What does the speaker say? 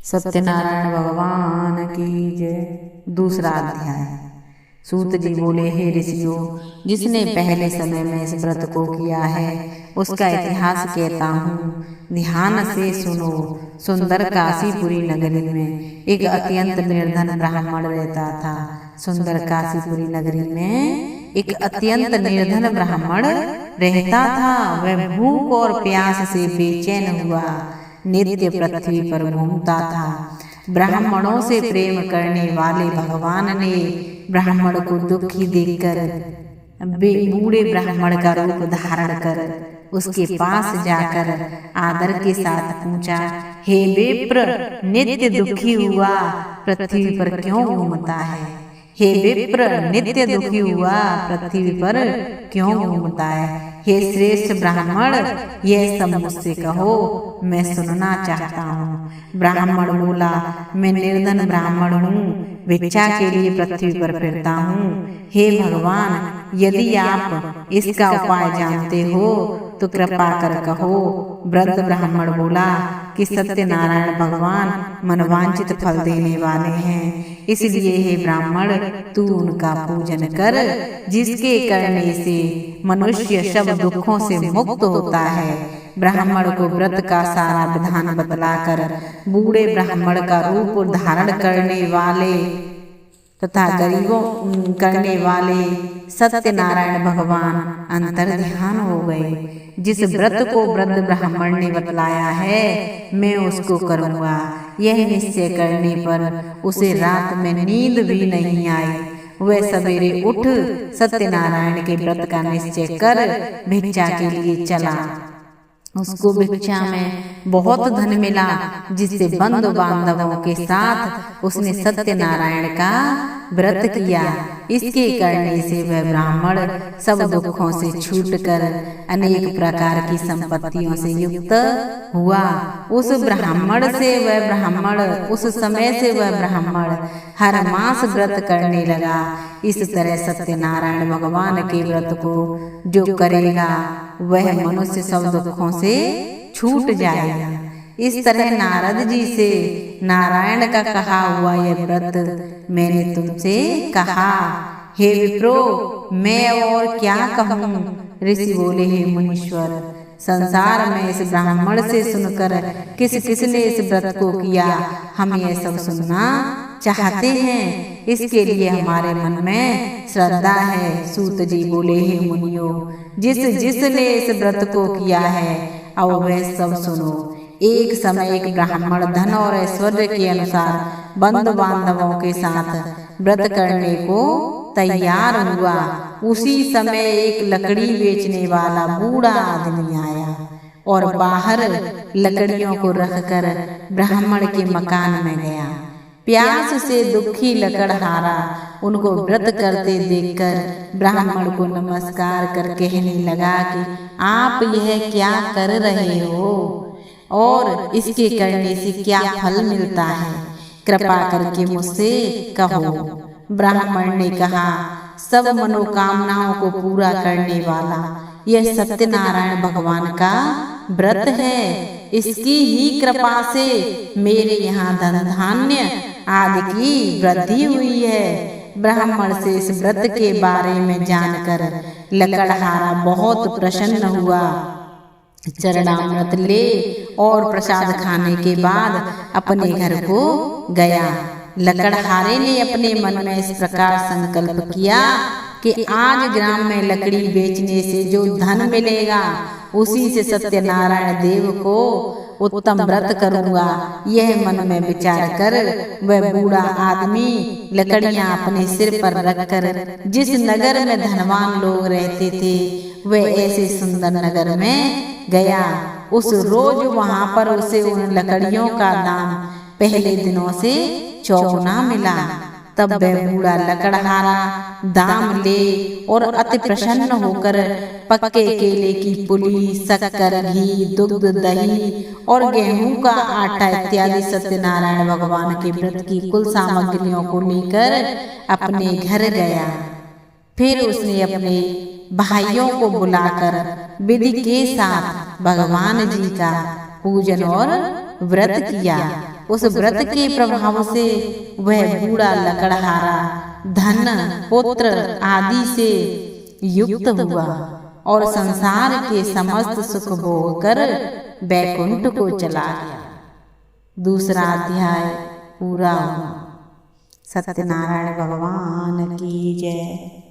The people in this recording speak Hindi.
सत्यनारायण भगवान की जय। दूसरा अध्याय। सूत जी बोले, हे ऋषियों, जिसने पहले समय में इस व्रत को किया है उसका इतिहास कहता हूँ, ध्यान से सुनो। सुंदर काशीपुरी नगरी में एक अत्यंत निर्धन ब्राह्मण रहता था। सुंदर काशीपुरी नगरी में एक अत्यंत निर्धन ब्राह्मण रहता था। वह भूख और प्यास से बेचैन हुआ नित्य पृथ्वी पर घूमता था। ब्राह्मणों से प्रेम करने वाले भगवान ने ब्राह्मण को दुखी देखकर बूढ़े ब्राह्मण का रूप धारण कर उसके पास जाकर आदर के साथ पूछा, हे विप्र, नित्य दुखी हुआ पृथ्वी पर क्यों घूमता है? हे विप्र, नित्य दुखी हुआ पृथ्वी पर क्यों घूमता है? हे श्रेष्ठ ब्राह्मण, यह सब मुझसे कहो, मैं सुनना चाहता हूँ। ब्राह्मण बोला, मैं निर्धन ब्राह्मण हूँ, भिक्षा के लिए पृथ्वी पर फिरता हूँ। हे भगवान, यदि आप इसका उपाय जानते हो तो कृपा कर कहो। वृद्ध ब्राह्मण बोला कि सत्यनारायण भगवान मनवांचित फल देने वाले हैं, इसलिए हे ब्राह्मण, तू उनका पूजन कर, जिसके करने से मनुष्य सब दुखों से मुक्त होता है। ब्राह्मण को व्रत का सारा विधान बतलाकर बूढ़े ब्राह्मण का रूप धारण करने वाले तथा गरीबों करने वाले सत्यनारायण भगवान अंतर ध्यान हो गए। जिस व्रत को वृद्ध ब्राह्मण ने बतलाया है मैं उसको करूँगा। यह निश्चय करने पर उसे रात में नींद भी नहीं आई। वह सवेरे उठ सत्यनारायण के व्रत का निश्चय कर भिक्षा के लिए चला। उसको भिक्षा में बहुत धन मिला, जिससे बंधु बांधवों के साथ उसने सत्यनारायण का व्रत किया। इसके करने से वह ब्राह्मण सब दुखों से छूटकर अनेक प्रकार की संपत्तियों से युक्त हुआ। उस समय से वह ब्राह्मण हर मास व्रत करने लगा। इस तरह सत्यनारायण भगवान के व्रत को जो करेगा वह मनुष्य सब दुखों से छूट जाएगा। इस तरह नारद जी से नारायण का कहा हुआ यह व्रत मैंने तुमसे कहा। हे विप्रो, मैं और क्या कहूँ? ऋषि बोले, हे मुनीश्वर, संसार में इस ब्राह्मण से सुनकर किस किसने इस व्रत को किया, हम यह सब सुनना चाहते हैं। इसके लिए हमारे मन में श्रद्धा है। सूत जी बोले, हे मुनियों, जिसने इस व्रत को किया है अब वह सब सुनो। एक समय एक ब्राह्मण धन और ऐश्वर्य के अनुसार बंधु बांधवों के साथ व्रत करने को तैयार हुआ। उसी समय एक लकड़ी बेचने वाला बूढ़ा आदमी आया और बाहर लकड़ियों को रखकर ब्राह्मण के मकान में गया। प्यास से दुखी लकड़हारा उनको व्रत करते देखकर ब्राह्मण को नमस्कार कर कहने लगा कि आप यह क्या कर रहे हो और इसके करने से क्या फल मिलता है? कृपा करके मुझसे कहो। ब्राह्मण ने कहा, सब मनोकामनाओं को पूरा करने वाला यह सत्यनारायण भगवान का व्रत है। इसकी ही कृपा से मेरे यहाँ धन धान्य आदि की वृद्धि हुई है। ब्राह्मण से इस व्रत के बारे में जानकर लकड़हारा बहुत प्रसन्न हुआ। चरणामृत ले और प्रसाद खाने के बाद अपने घर को गया। लकड़हारे ने अपने मन में इस प्रकार संकल्प किया कि आज ग्राम में लकड़ी बेचने से जो धन मिलेगा उसी से सत्यनारायण देव को उत्तम व्रत करूंगा। यह मन में विचार कर वह बूढ़ा आदमी लकड़ियां अपने सिर पर रखकर जिस नगर में धनवान लोग रहते थे वह ऐसे सुंदर नगर में गया। उस रोज वहां पर उसे उन लकड़ियों का दाम पहले दिनों से चौगुना मिला। तब वह बूढ़ा लकड़हारा दाम ले और अति प्रसन्न होकर पक्के केले की पुली, शक्कर, घी, दुग्ध, दही और गेहूं का आटा इत्यादि सत्यनारायण भगवान के व्रत की कुल सामग्रियों को लेकर अपने घर गया। फिर उसने अपने भाइयों को बुलाकर विधि के साथ भगवान जी का पूजन और व्रत किया। उस व्रत के प्रभाव से वह बूढ़ा लकड़हारा धन पुत्र आदि से युक्त हुआ और संसार के समस्त सुख भोग कर बैकुंठ को चला गया। दूसरा अध्याय पूरा हुआ। सत्यनारायण भगवान की जय।